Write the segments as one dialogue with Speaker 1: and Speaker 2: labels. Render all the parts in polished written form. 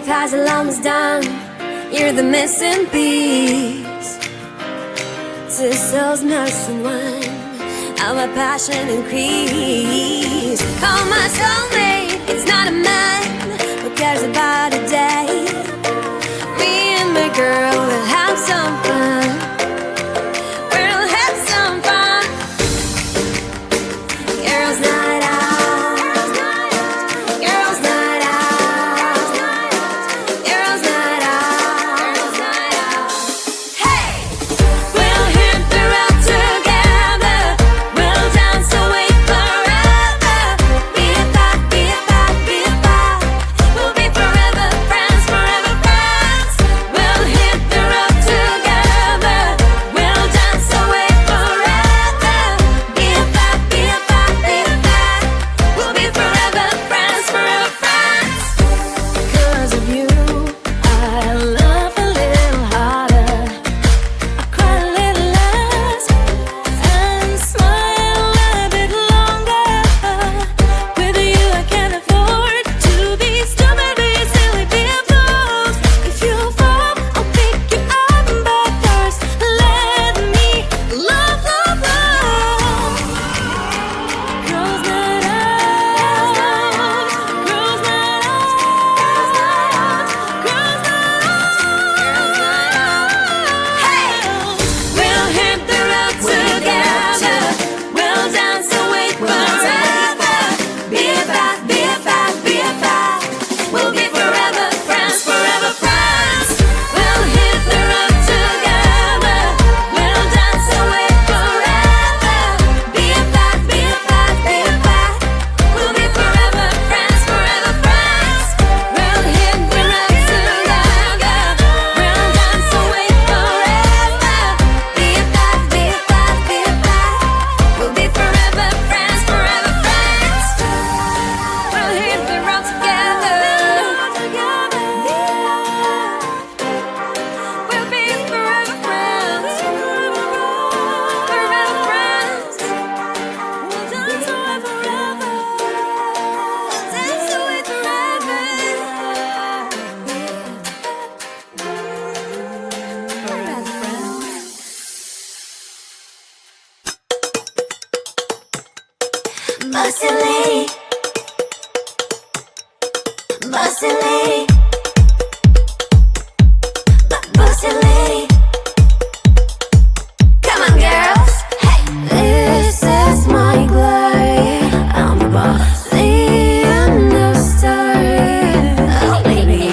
Speaker 1: puzzle almost done. You're the missing piece. Two souls merged in one. How my passion increase. Oh, my soulmate, it's not a man who cares about a day. Me and my girl will have some fun. We'll have some fun. Girls' night out. Bossy lady, bossy lady, bossy lady. Come on, girls. Hey, this is my glory. I'm the boss, the end of story. Oh, baby,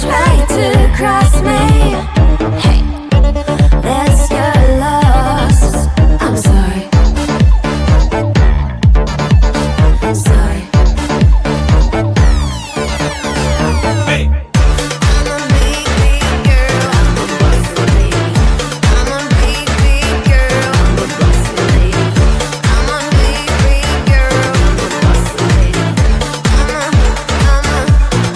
Speaker 1: try to cross me. Hey, that's your loss. I'm sorry. Sorry.
Speaker 2: Hey.
Speaker 1: I'm a big, big girl. I'm a bossy lady. I'm a big, big girl. I'm a bossy lady. I'm a big, big girl. I'm a bossy lady.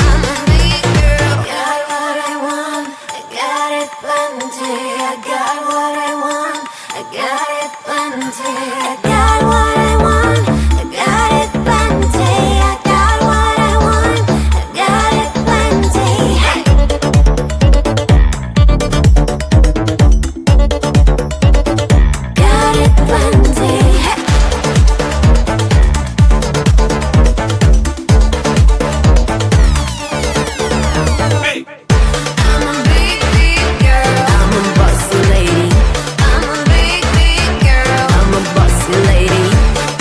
Speaker 1: I'm a big girl. Got what I want. I got it plenty. I got what I want. I got it plenty. I got what I want. I got it plenty. I got what I want. I got it plenty. Hey. Got it plenty. Hey.
Speaker 2: Hey.
Speaker 1: I'm a big, big girl. I'm a bossy lady. I'm a big, big girl. I'm a bossy lady.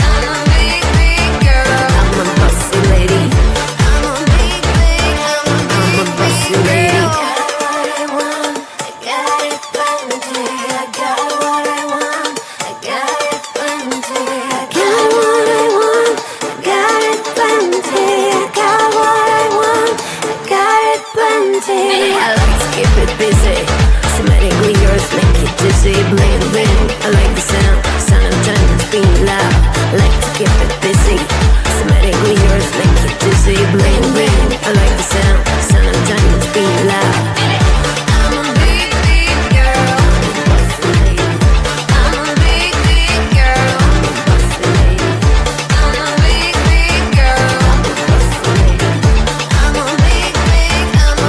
Speaker 1: I'm a big, big girl. I'm a bossy lady. I'm a big, big. I'm a bossy lady. I got what I want. I got it plenty. I got what I want. I got it plenty. I got what I want. I got it plenty. I got what I want. I got it plenty. I like to keep it busy. Thematically yours, make it dizzy. Bling bling. I like the sound of diamonds being loud. I like to keep it busy. Thematically yours, make it dizzy. Bling bling. I like the sound of diamonds being loud. I'm a big, big girl. I'm a bossy lady. I'm a big, big girl. I'm a bossy lady. I'm a big, big girl. I'm a bossy lady. I'm a big, big. I'm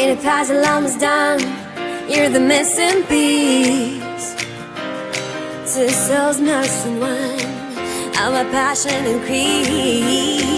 Speaker 1: The puzzle almost done. You're the missing piece. Two souls merged in one. How my passion increase.